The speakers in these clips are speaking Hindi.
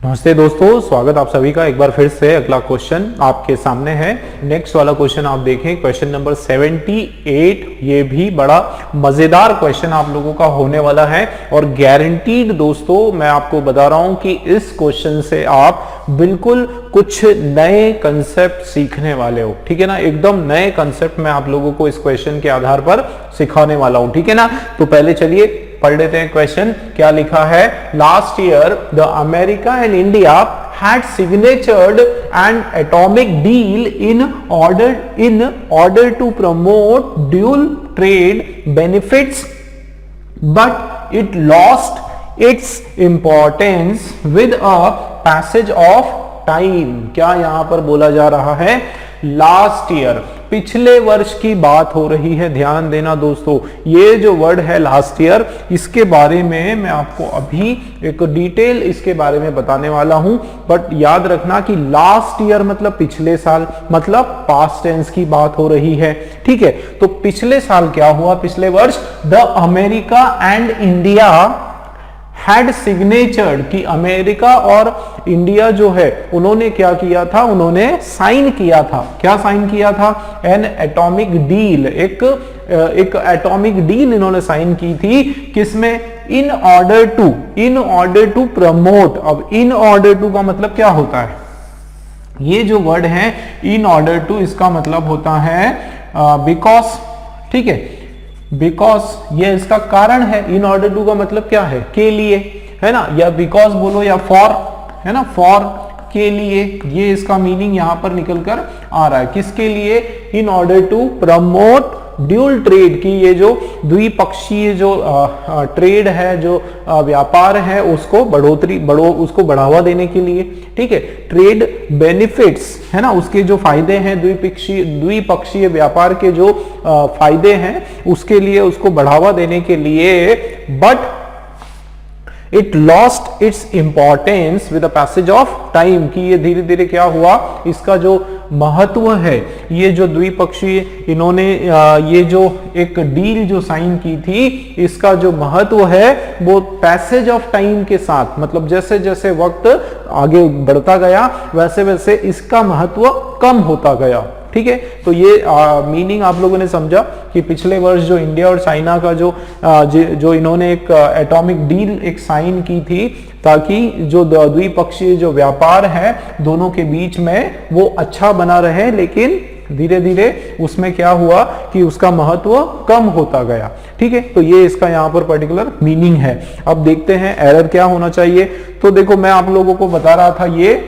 नमस्ते दोस्तों, स्वागत आप सभी का एक बार फिर से। अगला क्वेश्चन आपके सामने है। नेक्स्ट वाला क्वेश्चन आप देखें, क्वेश्चन नंबर 78। ये भी बड़ा मजेदार क्वेश्चन आप लोगों का होने वाला है और गारंटीड दोस्तों मैं आपको बता रहा हूं कि इस क्वेश्चन से आप बिल्कुल कुछ नए कंसेप्ट सीखने वाले हो। ठीक है ना, एकदम नए कंसेप्ट मैं आप लोगों को इस क्वेश्चन के आधार पर सिखाने वाला हूं। ठीक है ना, तो पहले चलिए पढ़ लेते हैं क्वेश्चन। क्या लिखा है? Last year the America and India had signatured an atomic deal in order to promote dual trade benefits, but it lost its importance with a passage of time। क्या यहां पर बोला जा रहा है? लास्ट ईयर, पिछले वर्ष की बात हो रही है। ध्यान देना दोस्तों, ये जो वर्ड है लास्ट ईयर, इसके बारे में मैं आपको अभी एक डिटेल इसके बारे में बताने वाला हूं। बट याद रखना कि लास्ट ईयर मतलब पिछले साल, मतलब पास्ट टेंस की बात हो रही है। ठीक है, तो पिछले साल क्या हुआ? पिछले वर्ष the America and India had signatured, कि अमेरिका और इंडिया जो है उन्होंने क्या किया था? उन्होंने साइन किया था। क्या साइन किया था? एन एटॉमिक डील, एक एटॉमिक डील इन्होंने साइन की थी। किसमें? In order to promote. अब इन ऑर्डर टू का मतलब क्या होता है? ये जो वर्ड है इन ऑर्डर टू, इसका मतलब होता है बिकॉज। ठीक है, बिकॉज ये इसका कारण है। इन ऑर्डर टू का मतलब क्या है? के लिए, है ना, या बिकॉज बोलो या फॉर, है ना, फॉर के लिए। ये इसका मीनिंग यहां पर निकल कर आ रहा है। किसके लिए? In order to promote dual trade, की ये जो द्विपक्षीय जो ट्रेड है, जो व्यापार है, उसको उसको बढ़ावा देने के लिए। ठीक है, ट्रेड बेनिफिट्स, है ना, उसके जो फायदे हैं, द्विपक्षीय व्यापार के जो फायदे हैं, उसके लिए, उसको बढ़ावा देने के लिए। But it lost its importance with the passage of time, कि ये धीरे धीरे क्या हुआ? इसका जो महत्व है, ये जो द्विपक्षीय इन्होंने ये जो एक डील जो साइन की थी, इसका जो महत्व है वो पैसेज ऑफ टाइम के साथ, मतलब जैसे जैसे वक्त आगे बढ़ता गया वैसे वैसे इसका महत्व कम होता गया। ठीक है, तो ये मीनिंग आप लोगों ने समझा कि पिछले वर्ष जो इंडिया और चाइना का जो इन्होंने एक एटॉमिक डील एक साइन की थी, ताकि जो द्विपक्षीय जो व्यापार है दोनों के बीच में वो अच्छा बना रहे, लेकिन धीरे धीरे उसमें क्या हुआ कि उसका महत्व कम होता गया। ठीक है, तो ये इसका यहाँ पर पर्टिकुलर मीनिंग है। अब देखते हैं एरर क्या होना चाहिए। तो देखो, मैं आप लोगों को बता रहा था ये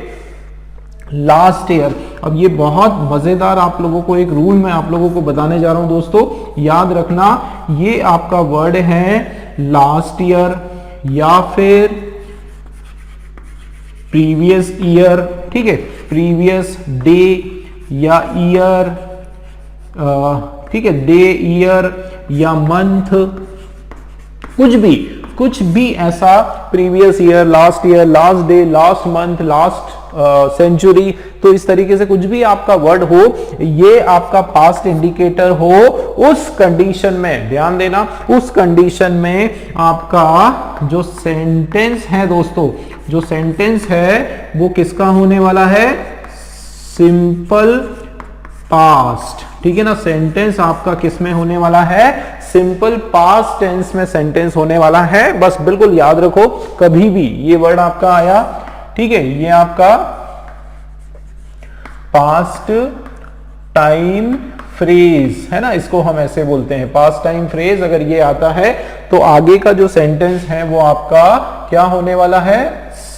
लास्ट ईयर। अब ये बहुत मजेदार आप लोगों को एक रूल मैं आप लोगों को बताने जा रहा हूं दोस्तों। याद रखना, ये आपका वर्ड है लास्ट ईयर या फिर प्रीवियस ईयर। ठीक है, प्रीवियस डे या ईयर, ठीक है, डे, ईयर या मंथ, कुछ भी ऐसा, previous year, last day, last month, last century, तो इस तरीके से कुछ भी आपका वर्ड हो, ये आपका पास्ट इंडिकेटर हो उस कंडीशन में। ध्यान देना, उस कंडीशन में आपका जो सेंटेंस है दोस्तों, जो सेंटेंस है वो किसका होने वाला है? Simple past. ठीक है ना, सेंटेंस आपका किस में होने वाला है? सिंपल पास्ट टेंस में सेंटेंस होने वाला है। बस बिल्कुल याद रखो, कभी भी ये वर्ड आपका आया, ठीक है, ये आपका पास्ट टाइम फ्रेज है ना, इसको हम ऐसे बोलते हैं पास्ट टाइम फ्रेज। अगर ये आता है तो आगे का जो सेंटेंस है वो आपका क्या होने वाला है?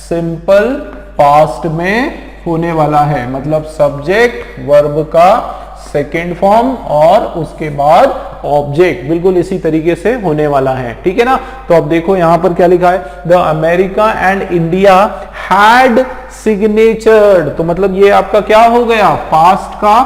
सिंपल पास्ट में होने वाला है, मतलब सब्जेक्ट वर्ब का सेकेंड फॉर्म और उसके बाद ऑब्जेक्ट, बिल्कुल इसी तरीके से होने वाला है। ठीक है ना, तो अब देखो यहां पर क्या लिखा है? The America and India had signatured, तो मतलब ये आपका क्या हो गया? पास्ट का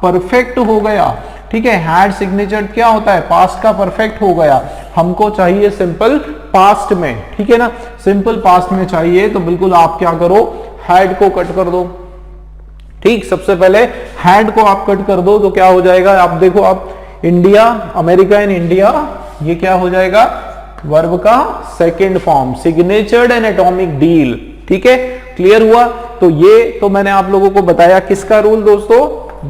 परफेक्ट हो गया। ठीक है, हैड सिग्नेचर्ड क्या होता है? पास्ट का परफेक्ट हो गया। हमको चाहिए सिंपल पास्ट में। ठीक है ना, सिंपल पास्ट में चाहिए, तो बिल्कुल आप क्या करो? हैड को कट कर दो। ठीक, सबसे पहले हैड को आप कट कर दो तो क्या हो जाएगा? आप देखो, आप इंडिया, अमेरिका एंड इंडिया, ये क्या हो जाएगा? वर्ब का second form, signatured an atomic deal. ठीक है, क्लियर हुआ। तो ये तो मैंने आप लोगों को बताया किसका रूल दोस्तों,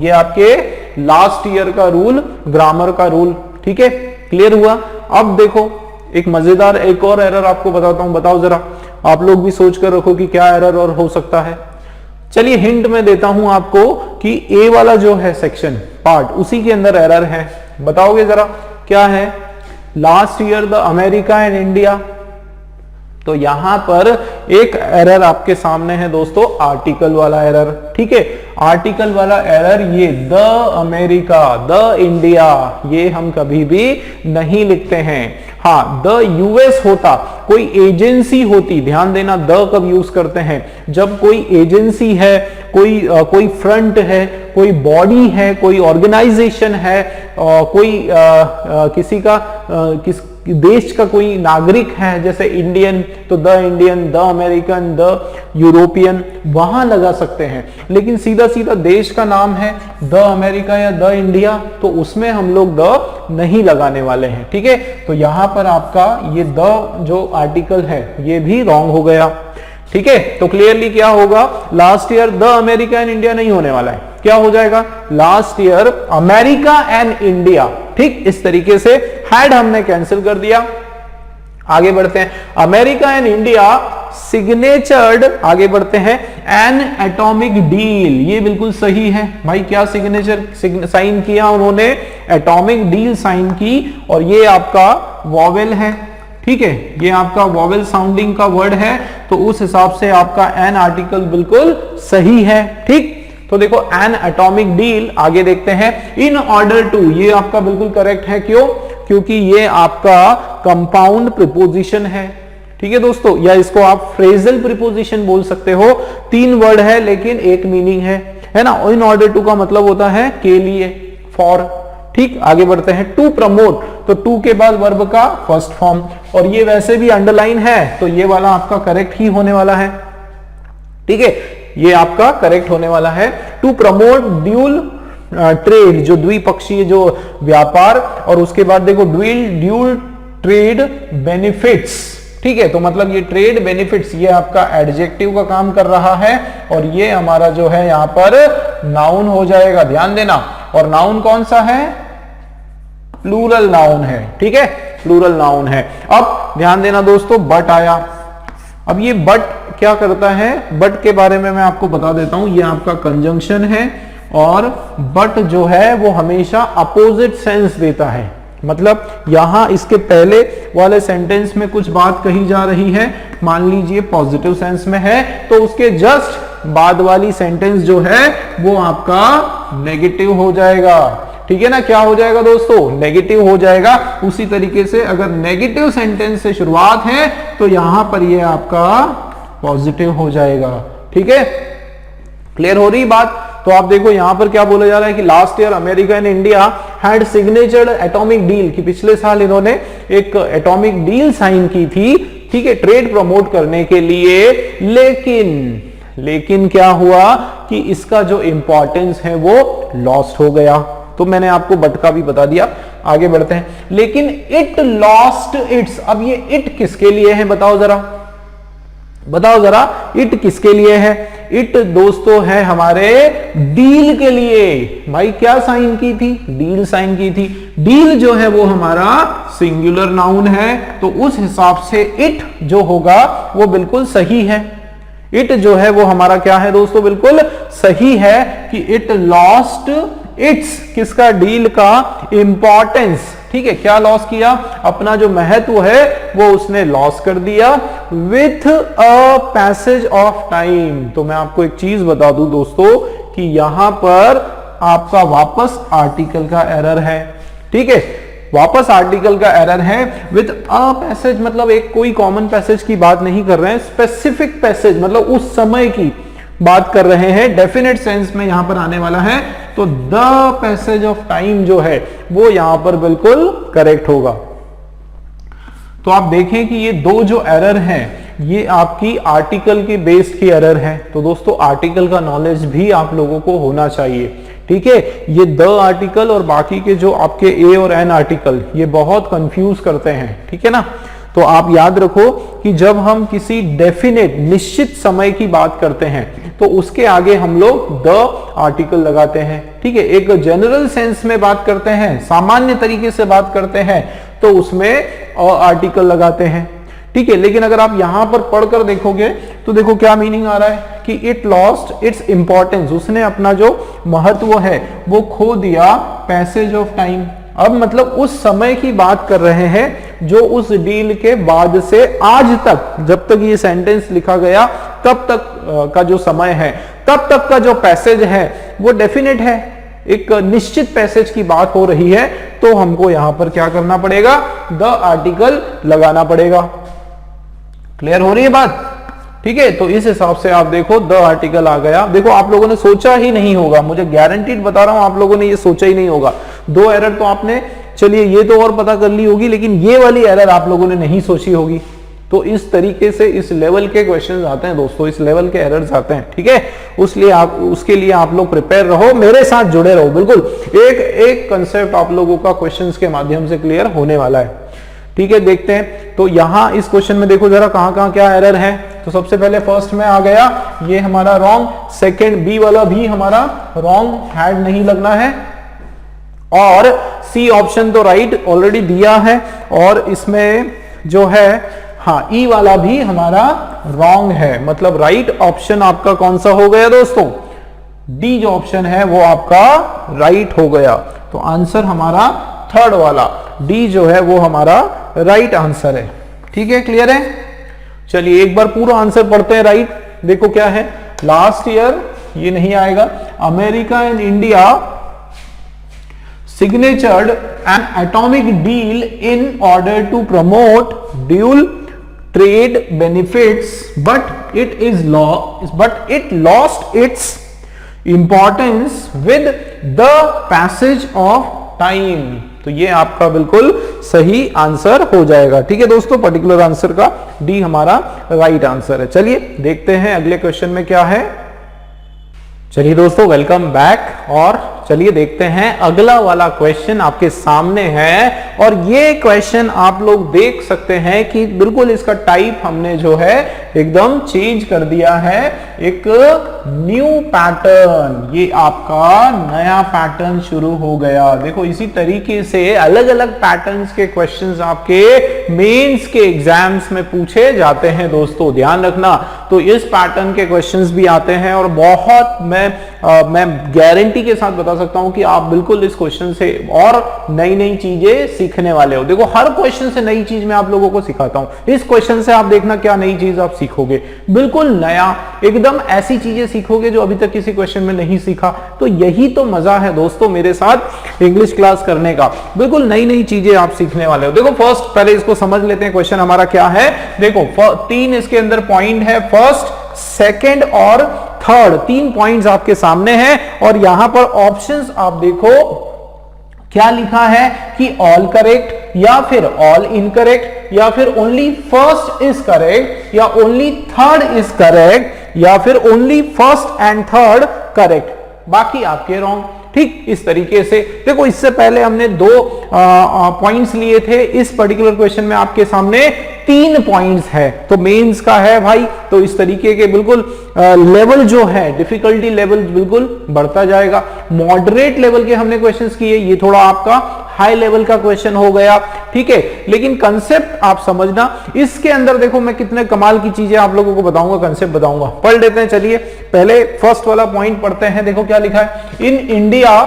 ये आपके लास्ट ईयर का रूल, ग्रामर का रूल, ठीक है, क्लियर हुआ। अब देखो एक मजेदार एक और एरर आपको बताता हूं, बताओ जरा, आप लोग भी सोच कर रखो कि क्या एरर और हो सकता है। चलिए हिंट में देता हूं आपको कि ए वाला जो है सेक्शन पार्ट, उसी के अंदर एरर है, बताओगे जरा क्या है। Last year the America and India, तो यहां पर एक एरर आपके सामने है दोस्तों, आर्टिकल वाला एरर, ठीक है, आर्टिकल वाला एरर, ये द अमेरिका, द इंडिया, ये हम कभी भी नहीं लिखते हैं। हाँ, द यूएस होता, कोई एजेंसी होती, ध्यान देना द कब यूज करते हैं, जब कोई एजेंसी है, कोई फ्रंट है, कोई बॉडी है, कोई ऑर्गेनाइजेशन है, कोई किसी का किस देश का कोई नागरिक है, जैसे इंडियन, तो the Indian, the American, the European, वहां लगा सकते हैं। लेकिन सीधा सीधा देश का नाम है द अमेरिका या द इंडिया, तो उसमें हम लोग द नहीं लगाने वाले हैं, ठीक है। तो यहां पर आपका ये द जो आर्टिकल है ये भी रॉन्ग हो गया, ठीक है। तो क्लियरली क्या होगा, last year the America and India नहीं होने वाला है, क्या हो जाएगा, last year America and India, ठीक। इस तरीके से हैड हमने कैंसिल कर दिया। आगे बढ़ते हैं, अमेरिका एंड इंडिया सिग्नेचर्ड, आगे बढ़ते हैं, एन एटॉमिक डील, ये बिल्कुल सही है भाई, क्या सिग्नेचर साइन किया उन्होंने, एटॉमिक डील साइन की, और ये आपका वॉवेल है, ठीक है, ये आपका वॉवेल साउंडिंग का वर्ड है, तो उस हिसाब से आपका एन आर्टिकल बिल्कुल सही है, ठीक। तो देखो एन एटॉमिक डील, आगे देखते हैं, इन ऑर्डर टू, ये आपका बिल्कुल करेक्ट है, क्यों, क्योंकि ये आपका कंपाउंड प्रीपोजिशन है, ठीक है दोस्तों, या इसको आप फ्रेजल प्रीपोजिशन बोल सकते हो, तीन वर्ड है लेकिन एक मीनिंग है ना। इन ऑर्डर टू का मतलब होता है के लिए, फॉर, ठीक। आगे बढ़ते हैं, टू प्रमोट, तो टू के बाद वर्ब का फर्स्ट फॉर्म, और ये वैसे भी अंडरलाइन है, तो ये वाला आपका करेक्ट ही होने वाला है, ठीक है, ये आपका करेक्ट होने वाला है। टू प्रमोट ड्यूल ट्रेड, जो द्विपक्षीय जो व्यापार, और उसके बाद देखो ड्यूल ट्रेड बेनिफिट्स, ठीक है, तो मतलब ये ट्रेड बेनिफिट्स, ये आपका एडजेक्टिव का काम कर रहा है, और ये हमारा जो है यहां पर नाउन हो जाएगा, ध्यान देना। और नाउन कौन सा है, प्लूरल नाउन है, ठीक है, प्लूरल नाउन है। अब ध्यान देना दोस्तों, बट आया, अब ये बट क्या करता है, बट के बारे में मैं आपको बता देता हूं, ये आपका कंजंक्शन है, और बट जो है वो हमेशा अपोजिट सेंस देता है, मतलब यहां इसके पहले वाले सेंटेंस में कुछ बात कही जा रही है, मान लीजिए पॉजिटिव सेंस में है, तो उसके जस्ट बाद वाली सेंटेंस जो है वो आपका नेगेटिव हो जाएगा, ठीक है ना, क्या हो जाएगा दोस्तों, नेगेटिव हो जाएगा। उसी तरीके से अगर नेगेटिव सेंटेंस से शुरुआत है तो यहां पर ये आपका पॉजिटिव हो जाएगा, ठीक है, क्लियर हो रही बात। तो आप देखो यहां पर क्या बोला जा रहा है कि last year America and India had signatured atomic deal, कि पिछले साल इन्होंने एक एटॉमिक डील साइन की थी, ठीक है, ट्रेड प्रमोट करने के लिए, लेकिन क्या हुआ कि इसका जो इंपॉर्टेंस है वो लॉस्ट हो गया। तो मैंने आपको बट का भी बता दिया। आगे बढ़ते हैं, लेकिन इट लॉस्ट इट्स, अब ये इट किसके लिए है, बताओ जरा, इट किसके लिए है, इट दोस्तों है हमारे डील के लिए। भाई क्या साइन की थी, डील साइन की थी, डील जो है वो हमारा सिंगुलर नाउन है, तो उस हिसाब से इट जो होगा वो बिल्कुल सही है। इट जो है वो हमारा क्या है दोस्तों, बिल्कुल सही है कि इट लॉस्ट इट्स, किसका, डील का इंपॉर्टेंस, ठीक है, क्या लॉस किया, अपना जो महत्व है वो उसने लॉस कर दिया with a passage of time. तो मैं आपको एक चीज बता दूं दोस्तों कि यहां पर आपका वापस आर्टिकल का एरर है, ठीक है, वापस आर्टिकल का एरर है। विथ अ पैसेज मतलब एक कोई कॉमन पैसेज की बात नहीं कर रहे हैं, स्पेसिफिक पैसेज मतलब उस समय की बात कर रहे हैं, डेफिनेट सेंस में यहां पर आने वाला है, तो द पैसेज ऑफ टाइम जो है वो यहां पर बिल्कुल करेक्ट होगा। तो आप देखें कि ये दो जो एरर हैं ये आपकी आर्टिकल के बेस्ड की एरर है। तो दोस्तों आर्टिकल का नॉलेज भी आप लोगों को होना चाहिए, ठीक है। ये द आर्टिकल और बाकी के जो आपके ए और एन आर्टिकल ये बहुत कंफ्यूज करते हैं, ठीक है ना। तो आप याद रखो कि जब हम किसी डेफिनेट निश्चित समय की बात करते हैं तो उसके आगे हम लोग द आर्टिकल लगाते हैं, ठीक है। एक जनरल सेंस में बात करते हैं, सामान्य तरीके से बात करते हैं तो उसमें आर्टिकल लगाते हैं, ठीक है। लेकिन अगर आप यहां पर पढ़कर देखोगे तो देखो क्या मीनिंग आ रहा है कि इट लॉस्ट इट्स इंपॉर्टेंस, उसने अपना जो महत्व है वो खो दिया पैसेज ऑफ टाइम। अब मतलब उस समय की बात कर रहे हैं जो उस डील के बाद से आज तक, जब तक ये सेंटेंस लिखा गया तब तक का जो समय है, तब तक का जो पैसेज है वो डेफिनेट है, एक निश्चित पैसेज की बात हो रही है, तो हमको यहां पर क्या करना पड़ेगा, द आर्टिकल लगाना पड़ेगा। क्लियर हो रही है बात, ठीक है। तो इस हिसाब से आप देखो द आर्टिकल आ गया। देखो आप लोगों ने सोचा ही नहीं होगा, मुझे गारंटीड बता रहा हूं, आप लोगों ने ये सोचा ही नहीं होगा। दो एरर तो आपने, चलिए ये तो और पता कर ली होगी, लेकिन ये वाली एरर आप लोगों ने नहीं सोची होगी। तो इस तरीके से इस लेवल के क्वेश्चंस आते हैं दोस्तों, इस लेवल के एरर्स आते हैं, ठीक है। उसके लिए आप लोग प्रिपेयर रहो, मेरे साथ जुड़े रहो, बिल्कुल एक एक कंसेप्ट आप लोगों का क्वेश्चंस के माध्यम से क्लियर होने वाला है, ठीक है। देखते हैं तो यहां इस क्वेश्चन में देखो जरा कहां क्या एरर है। तो सबसे पहले फर्स्ट में आ गया ये हमारा रॉन्ग, सेकंड बी वाला भी हमारा रॉन्ग, हैड नहीं लगना है, और सी ऑप्शन तो राइट ऑलरेडी दिया है, और इसमें जो है हाँ ई वाला भी हमारा रॉन्ग है। मतलब राइट ऑप्शन आपका कौन सा हो गया दोस्तों, डी जो ऑप्शन है वो आपका राइट हो गया। तो आंसर हमारा थर्ड वाला डी जो है वो हमारा राइट आंसर है, ठीक है। क्लियर है, चलिए एक बार पूरा आंसर पढ़ते हैं। राइट देखो क्या है, लास्ट ईयर, ये नहीं आएगा, America and India signatured an atomic deal in order to promote dual trade benefits, but it lost its importance with the passage of time। तो ये आपका बिल्कुल सही आंसर हो जाएगा, ठीक है दोस्तों। पर्टिकुलर आंसर का डी हमारा राइट आंसर है। चलिए देखते हैं अगले क्वेश्चन में क्या है। चलिए दोस्तों वेलकम बैक, और चलिए देखते हैं अगला वाला क्वेश्चन आपके सामने है। और ये क्वेश्चन आप लोग देख सकते हैं कि बिल्कुल इसका टाइप हमने जो है एकदम चेंज कर दिया है, एक न्यू पैटर्न, ये आपका नया पैटर्न शुरू हो गया। देखो इसी तरीके से अलग अलग पैटर्न्स के क्वेश्चंस आपके मेंस के एग्जाम्स में पूछे जाते हैं दोस्तों, ध्यान रखना। तो इस पैटर्न के क्वेश्चंस भी आते हैं, और बहुत मैं गारंटी के साथ बता सकता हूं कि आप बिल्कुल इस क्वेश्चन से और नई नई चीजें सीखने वाले हो। देखो हर क्वेश्चन से नई चीज मैं आप लोगों को सिखाता हूं, इस क्वेश्चन से आप देखना क्या नई चीज आप सीखोगे, बिल्कुल नया, एकदम ऐसी चीजें सीखोगे जो अभी तक किसी क्वेश्चन में नहीं सीखा। तो यही तो मजा है दोस्तों मेरे साथ इंग्लिश क्लास करने का, बिल्कुल नई नई चीजें आप सीखने वाले हो। देखो फर्स्ट पहले इसको समझ लेते हैं, क्वेश्चन हमारा क्या है। देखो तीन इसके अंदर पॉइंट है, फर्स्ट, सेकंड और थर्ड, तीन पॉइंट्स आपके सामने हैं। और यहां पर ऑप्शंस आप देखो क्या लिखा है कि ऑल करेक्ट, या फिर ऑल इनकरेक्ट, या फिर ओनली फर्स्ट इज करेक्ट, या ओनली थर्ड इज करेक्ट, या फिर only first and third correct, बाकी आपके रॉन्ग, ठीक। इस तरीके से देखो इससे पहले हमने दो पॉइंट्स लिए थे, इस पर्टिकुलर क्वेश्चन में आपके सामने तीन पॉइंट्स है। तो मेंस का है भाई, तो इस तरीके के बिल्कुल लेवल जो है, डिफिकल्टी लेवल बिल्कुल बढ़ता जाएगा। मॉडरेट लेवल के हमने क्वेश्चंस किए, ये थोड़ा आपका हाई लेवल का क्वेश्चन हो गया, ठीक है। लेकिन कंसेप्ट आप समझना, इसके अंदर देखो मैं कितने कमाल की चीजें आप लोगों को बताऊंगा, कंसेप्ट बताऊंगा। पढ़ लेते हैं, चलिए पहले फर्स्ट वाला पॉइंट पढ़ते हैं। देखो क्या लिखा है, in India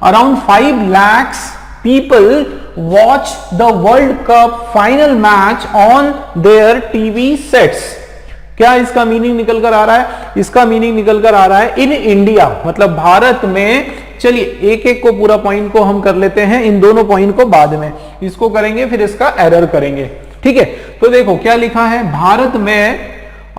around 5 lakhs people watch the World Cup final match on their TV sets। क्या इसका मीनिंग निकल कर आ रहा है, इसका मीनिंग निकल कर आ रहा है इन इंडिया मतलब भारत में। चलिए एक एक को पूरा पॉइंट को हम कर लेते हैं, इन दोनों पॉइंट को बाद में इसको करेंगे, फिर इसका एरर करेंगे, ठीक है। तो देखो क्या लिखा है, भारत में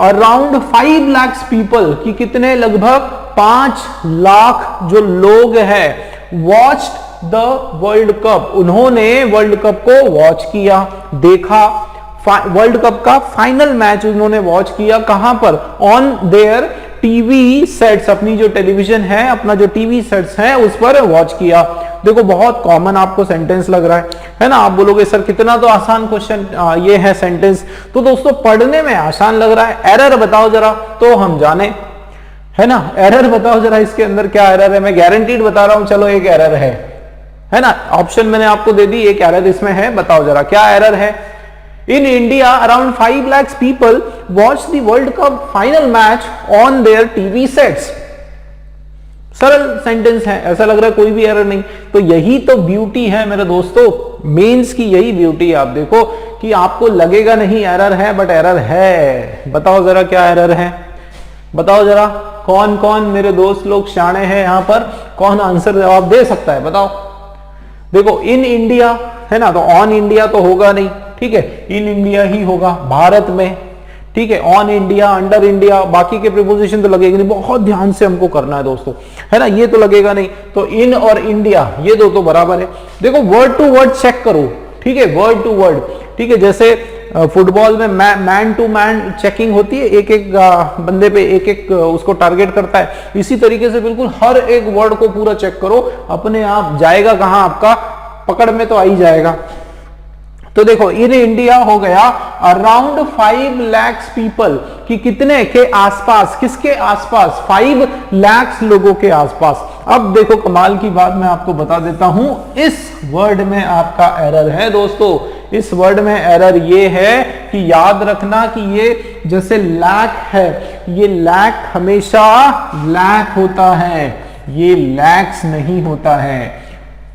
अराउंड 5 lakhs पीपल की कितने, लगभग 5 लाख जो लोग हैं, वॉच द वर्ल्ड कप, उन्होंने वर्ल्ड कप को वॉच किया, देखा, वर्ल्ड कप का फाइनल मैच उन्होंने वॉच किया। कहां पर, ऑन देयर टीवी सेट्स, अपनी जो टेलीविजन है, अपना जो टीवी सेट्स है उस पर वॉच किया। देखो बहुत कॉमन आपको सेंटेंस लग रहा है ना, आप बोलोगे सर कितना तो आसान क्वेश्चन ये है सेंटेंस, तो दोस्तों पढ़ने में आसान लग रहा है, एरर बताओ जरा तो हम जाने, है ना, एरर बताओ जरा इसके अंदर क्या एरर है। मैं गारंटीड बता रहा हूं, चलो एक एरर है ना, ऑप्शन मैंने आपको दे दी, एक एरर इसमें है, बताओ जरा क्या एरर है। In India around 5 lakhs people watch the world cup final match on their TV sets. सरल सेंटेंस है, ऐसा लग रहा है कोई भी एरर नहीं। तो यही तो ब्यूटी है मेरे दोस्तों, मेंस की यही ब्यूटी है। आप देखो कि आपको लगेगा नहीं एरर है, बट एरर है। बताओ जरा क्या एरर है, बताओ जरा कौन कौन मेरे दोस्त लोग शाणे हैं यहां पर, कौन आंसर जवाब दे सकता है, बताओ। देखो इन इंडिया है ना, तो ऑन इंडिया तो होगा नहीं, ठीक है, इन इंडिया ही होगा, भारत में, ठीक है, ऑन इंडिया, अंडर इंडिया, बाकी के प्रीपोजिशन तो लगेगा नहीं, बहुत ध्यान से हमको करना है दोस्तों, है ना, ये तो लगेगा नहीं। तो इन और इंडिया ये दो तो बराबर है। देखो वर्ड टू वर्ड चेक करो, ठीक है, वर्ड टू वर्ड, ठीक है, जैसे फुटबॉल में मैन टू मैन चेकिंग होती है, एक एक बंदे पे एक एक उसको टारगेट करता है, इसी तरीके से बिल्कुल हर एक वर्ड को पूरा चेक करो, अपने आप जाएगा कहां, आपका पकड़ में तो आ ही जाएगा। तो देखो इन इंडिया हो गया अराउंड 5 lakhs पीपल, कि कितने के आसपास, किसके आसपास, 5 lakhs लोगों के आसपास। अब देखो कमाल की बात मैं आपको बता देता हूं, इस वर्ड में आपका एरर है दोस्तों, इस वर्ड में एरर ये है कि याद रखना कि ये जैसे लैक है, ये लैक हमेशा लैक होता है, ये लैक्स नहीं होता है।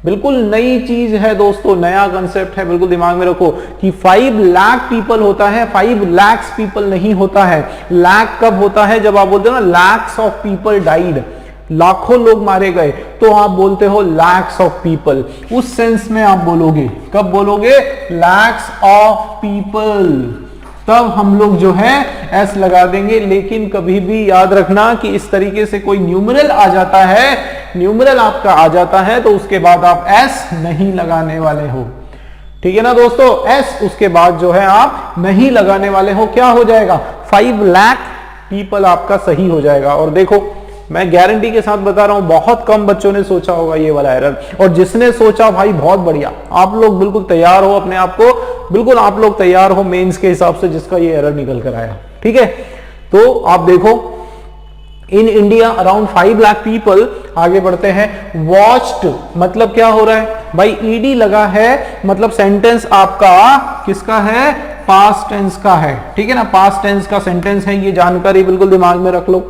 बिल्कुल नई चीज है दोस्तों, नया कंसेप्ट है, बिल्कुल दिमाग में रखो कि 5 लाख पीपल होता है, 5 lakhs पीपल नहीं होता है। लैक कब होता है, जब आप बोलते हो ना लैक्स ऑफ पीपल डाइड, लाखों लोग मारे गए, तो आप बोलते हो लैक्स ऑफ पीपल, उस सेंस में आप बोलोगे। कब बोलोगे, लैक्स ऑफ पीपल, तब हम लोग जो है एस लगा देंगे। लेकिन कभी भी याद रखना कि इस तरीके से कोई न्यूमरल आ जाता है, न्यूमरल आपका आ जाता है, तो उसके बाद आप एस नहीं लगाने वाले हो, ठीक है ना दोस्तों, एस उसके बाद जो है आप नहीं लगाने वाले हो। क्या हो जाएगा, 5 लाख पीपल आपका सही हो जाएगा। और देखो मैं गारंटी के साथ बता रहा हूं, बहुत कम बच्चों ने सोचा होगा ये वाला एरर, और जिसने सोचा भाई बहुत बढ़िया, आप लोग बिल्कुल तैयार हो अपने आप को, बिल्कुल आप लोग तैयार हो मेंस के हिसाब से जिसका ये एरर निकल कर आया, ठीक है। तो आप देखो in India around 5 lakh people, आगे बढ़ते हैं। वॉच्ड मतलब क्या हो रहा है भाई, ईडी लगा है, मतलब सेंटेंस आपका किसका है, पास्ट टेंस का है, ठीक है ना, पास्ट टेंस का सेंटेंस है, ये जानकारी बिल्कुल दिमाग में रख लो,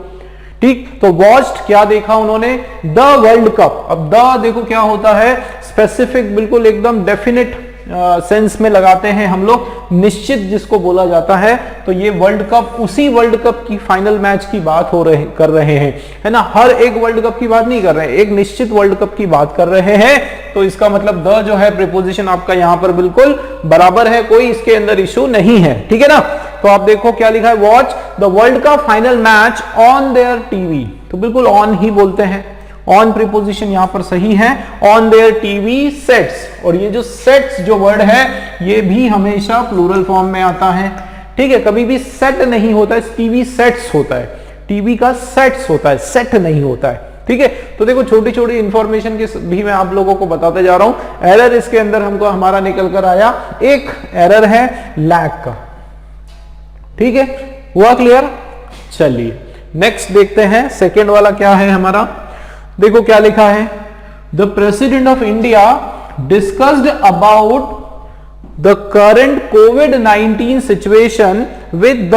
ठीक। तो वॉच्ड क्या देखा उन्होंने, द वर्ल्ड कप। अब द देखो क्या होता है, स्पेसिफिक, बिल्कुल एकदम डेफिनेट सेंस में लगाते हैं हम लोग, निश्चित जिसको बोला जाता है। तो ये वर्ल्ड कप, उसी वर्ल्ड कप की फाइनल मैच की बात कर रहे हैं, है ना, हर एक वर्ल्ड कप की बात नहीं कर रहे हैं, एक निश्चित वर्ल्ड कप की बात कर रहे हैं। तो इसका मतलब द जो है प्रीपोजिशन आपका यहां पर बिल्कुल बराबर है, कोई इसके अंदर इशू नहीं है, ठीक है ना। तो आप देखो क्या लिखा है, watch the world cup final match on their TV, तो बिल्कुल ऑन ही बोलते हैं, ऑन प्रीपोजिशन यहां पर सही है, ऑन देयर टीवी सेट्स। और ये जो सेट्स जो वर्ड है ये भी हमेशा प्लूरल फॉर्म में आता है, ठीक है, कभी भी सेट नहीं होता है, टीवी सेट्स होता है, टीवी का सेट्स होता है, सेट नहीं होता है, ठीक है। तो देखो छोटी छोटी इंफॉर्मेशन की भी मैं आप लोगों को बताते जा रहा हूं। एरर इसके अंदर हमको हमारा निकल कर आया, एक एरर है लैक का, ठीक है, हुआ क्लियर। चलिए नेक्स्ट देखते हैं, सेकेंड वाला क्या है हमारा, देखो क्या लिखा है, the president of India discussed about the current covid situation with the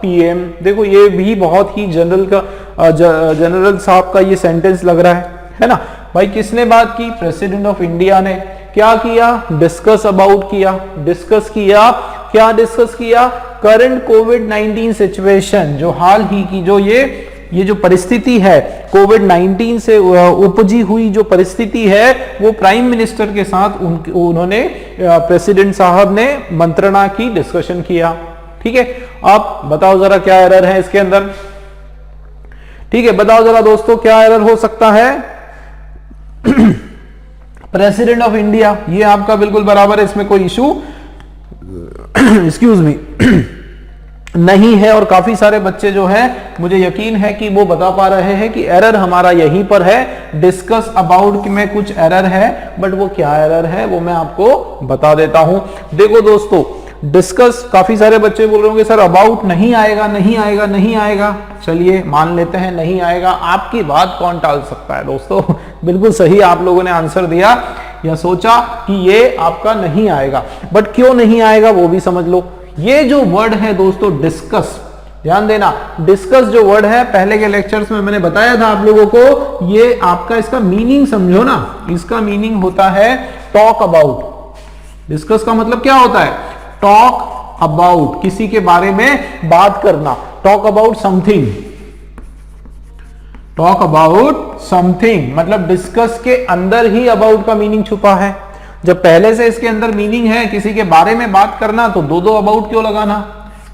PM. देखो ये भी बहुत ही जनरल साहब का ये सेंटेंस लग रहा है ना भाई, किसने बात की, प्रेसिडेंट ऑफ इंडिया ने क्या किया, डिस्कस अबाउट किया, डिस्कस किया, क्या डिस्कस किया, करंट कोविड-19 सिचुएशन, जो हाल ही की जो ये जो परिस्थिति है, कोविड-19 से उपजी हुई जो परिस्थिति है, वो प्राइम मिनिस्टर के साथ उन्होंने प्रेसिडेंट साहब ने मंत्रणा की, डिस्कशन किया, ठीक है। अब बताओ जरा क्या एरर है इसके अंदर, ठीक है, बताओ जरा दोस्तों क्या एरर हो सकता है। प्रेसिडेंट ऑफ इंडिया ये आपका बिल्कुल बराबर है, इसमें कोई इशू, एक्सक्यूज मी, नहीं है, और काफी सारे बच्चे जो है मुझे यकीन है कि वो बता पा रहे हैं कि एरर हमारा यहीं पर है, डिस्कस अबाउट में कुछ एरर है, बट वो क्या एरर है वो मैं आपको बता देता हूं। देखो दोस्तों, डिस्कस, काफी सारे बच्चे बोल रहे होंगे सर अबाउट नहीं आएगा, नहीं आएगा, नहीं आएगा। चलिए मान लेते हैं नहीं आएगा, आपकी बात कौन टाल सकता है दोस्तों। बिल्कुल सही आप लोगों ने आंसर दिया या सोचा कि ये आपका नहीं आएगा, बट क्यों नहीं आएगा वो भी समझ लो। ये जो वर्ड है दोस्तों डिस्कस, ध्यान देना, डिस्कस जो वर्ड है पहले के लेक्चर्स में मैंने बताया था आप लोगों को, ये आपका इसका मीनिंग समझो ना, इसका मीनिंग होता है टॉक अबाउट। डिस्कस का मतलब क्या होता है? टॉक अबाउट, किसी के बारे में बात करना, talk about something, talk about something, मतलब डिस्कस के अंदर ही अबाउट का मीनिंग छुपा है। जब पहले से इसके अंदर मीनिंग है किसी के बारे में बात करना, तो दो दो अबाउट क्यों लगाना,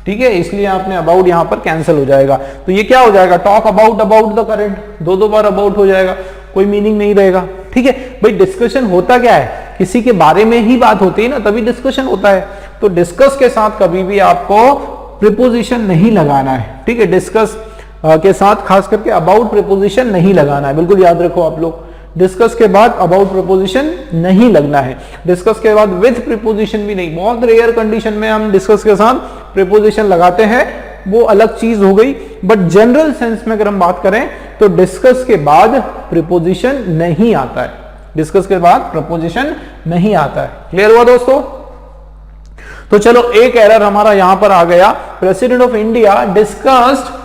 ठीक है, इसलिए आपने अबाउट यहां पर कैंसिल हो जाएगा। तो ये क्या हो जाएगा? Talk about about the current, दो बार अबाउट हो जाएगा, कोई मीनिंग नहीं रहेगा। ठीक है भाई, डिस्कशन होता क्या है? किसी के बारे में ही बात होती है ना, तभी डिस्कशन होता है। तो डिस्कस के साथ कभी भी आपको प्रीपोजिशन नहीं लगाना है, ठीक है, डिस्कस के साथ खास करके अबाउट प्रीपोजिशन नहीं लगाना है, बिल्कुल याद रखो आप लोग। डिस्कस के बाद अबाउट प्रीपोजिशन नहीं लगना है, डिस्कस के बाद विद प्रीपोजिशन भी नहीं, बहुत रेयर कंडीशन में हम डिस्कस के साथ प्रीपोजिशन लगाते हैं, वो अलग चीज हो गई। बट जनरल सेंस में अगर हम बात करें तो डिस्कस के बाद प्रीपोजिशन नहीं आता है, डिस्कस के बाद प्रीपोजिशन नहीं आता है। क्लियर हुआ दोस्तों? तो चलो एक एरर हमारा यहां पर आ गया, president of India discussed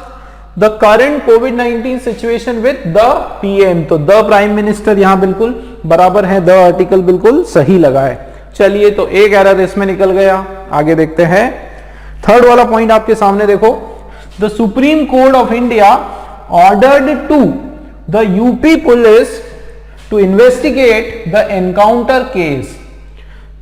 the current covid situation with the PM. तो द प्राइम मिनिस्टर यहां बिल्कुल बराबर है, द आर्टिकल बिल्कुल सही लगा है। चलिए तो एक एरर इसमें निकल गया, आगे देखते हैं। थर्ड वाला पॉइंट आपके सामने देखो, the Supreme Court of India ordered to the UP police to investigate the encounter case.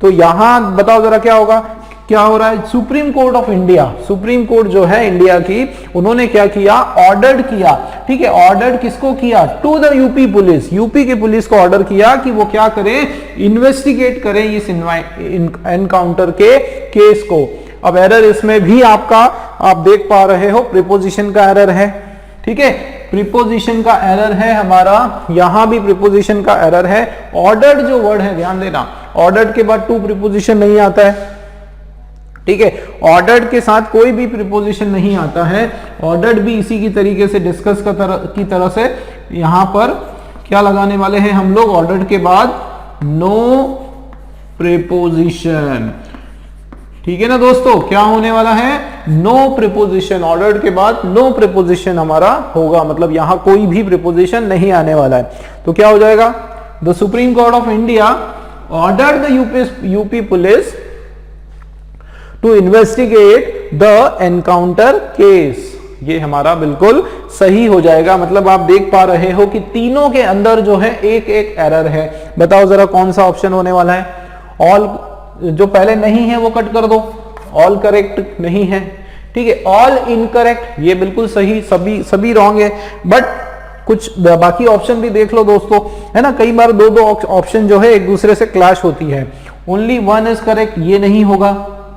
तो यहां बताओ जरा क्या होगा, क्या हो रहा है? Supreme Court of India, supreme court जो है इंडिया की, उन्होंने क्या किया? ऑर्डर्ड किया, ठीक है, ऑर्डर्ड किसको किया? To the UP police, UP की पुलिस को ऑर्डर किया कि वो क्या करें? इन्वेस्टिगेट करें इस एनकाउंटर के केस को। अब एरर इसमें भी आपका आप देख पा रहे हो, प्रीपोजिशन का एरर है, ठीक है, प्रीपोजिशन का एरर है हमारा, यहां भी प्रीपोजिशन का एरर है। ऑर्डर्ड जो वर्ड है ध्यान देना, ऑर्डर्ड के बाद टू प्रीपोजिशन नहीं आता है, ठीक है, ऑर्डर्ड के साथ कोई भी प्रीपोजिशन नहीं आता है। ऑर्डर्ड भी इसी की तरीके से डिस्कस की तरह से यहां पर क्या लगाने वाले हैं हम लोग? ऑर्डर्ड के बाद नो प्रीपोजिशन, ठीक है ना दोस्तों, क्या होने वाला है? नो प्रीपोजिशन, ऑर्डर्ड के बाद नो प्रीपोजिशन हमारा होगा, मतलब यहां कोई भी प्रीपोजिशन नहीं आने वाला है। तो क्या हो जाएगा? The Supreme Court of India ordered the UP police to investigate the encounter case. ये हमारा बिल्कुल सही हो जाएगा, मतलब आप देख पा रहे हो कि तीनों के अंदर जो है एक एक एरर है। बताओ जरा कौन सा ऑप्शन होने वाला है? ऑल, जो पहले नहीं है वो कट कर दो, ऑल करेक्ट नहीं है, ठीक है, ऑल इनकरेक्ट ये बिल्कुल सही, सभी रॉन्ग है। बट कुछ बाकी ऑप्शन भी देख लो दोस्तों, है ना, कई बार दो दो ऑप्शन जो है एक दूसरे से क्लैश होती है। ओनली वन इज करेक्ट, ये नहीं होगा।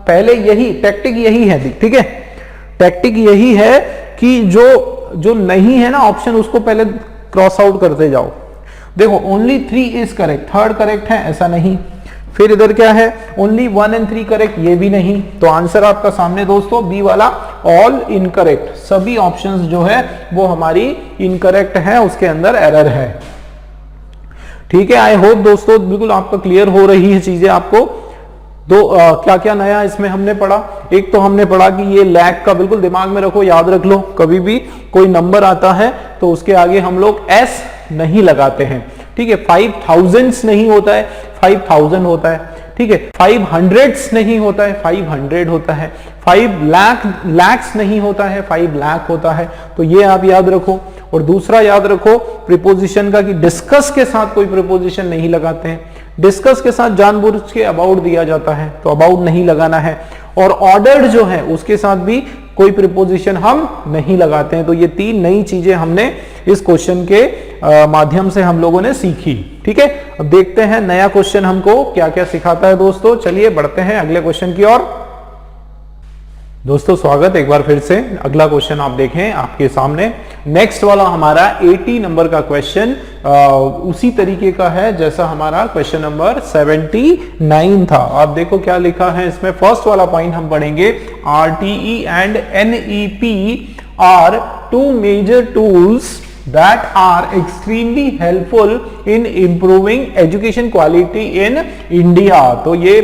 पहले यही टैक्टिक यही है, ठीक है, टैक्टिक यही है कि जो नहीं है ना ऑप्शन, उसको पहले क्रॉस आउट करते जाओ। देखो only 3 is correct, third correct है ऐसा नहीं। फिर इधर क्या है? ओनली 1 and 3 करेक्ट, ये भी नहीं। तो आंसर आपका सामने दोस्तों बी वाला ऑल इनकरेक्ट, सभी ऑप्शंस जो है वो हमारी इनकरेक्ट है, उसके अंदर एरर है। ठीक है, आई होप दोस्तों बिल्कुल आपका क्लियर हो रही है चीजें आपको। क्या क्या नया इसमें हमने पढ़ा? एक तो हमने पढ़ा कि ये लैग का बिल्कुल दिमाग में रखो, याद रख लो, कभी भी कोई नंबर आता है तो उसके आगे हम लोग एस नहीं लगाते हैं, ठीक है। 5000 नहीं होता है, 5000 होता है, ठीक है। 500 नहीं होता है, 500 होता है। 5 lakhs नहीं होता है, 5 लाख होता है। तो ये आप याद रखो। और दूसरा याद रखो प्रीपोजिशन का कि डिस्कस के साथ कोई प्रीपोजिशन नहीं लगाते हैं। डिस्कस के साथ जानबूझ के अबाउट दिया जाता है तो अबाउट नहीं लगाना है। और ऑर्डर्ड जो है उसके साथ भी कोई प्रीपोजिशन हम नहीं लगाते हैं। तो ये 3 नई चीजें हमने इस क्वेश्चन के माध्यम से हम लोगों ने सीखी। ठीक है, अब देखते हैं नया क्वेश्चन हमको क्या क्या सिखाता है दोस्तों। चलिए बढ़ते हैं अगले क्वेश्चन की ओर। दोस्तों स्वागत एक बार फिर से। अगला क्वेश्चन आप देखें आपके सामने। नेक्स्ट वाला हमारा 80 नंबर का क्वेश्चन उसी तरीके का है जैसा हमारा क्वेश्चन नंबर 79 था। आप देखो क्या लिखा है इसमें। फर्स्ट वाला पॉइंट हम पढ़ेंगे, RTE and NEP are two major tools that are extremely helpful in improving education quality in India। तो ये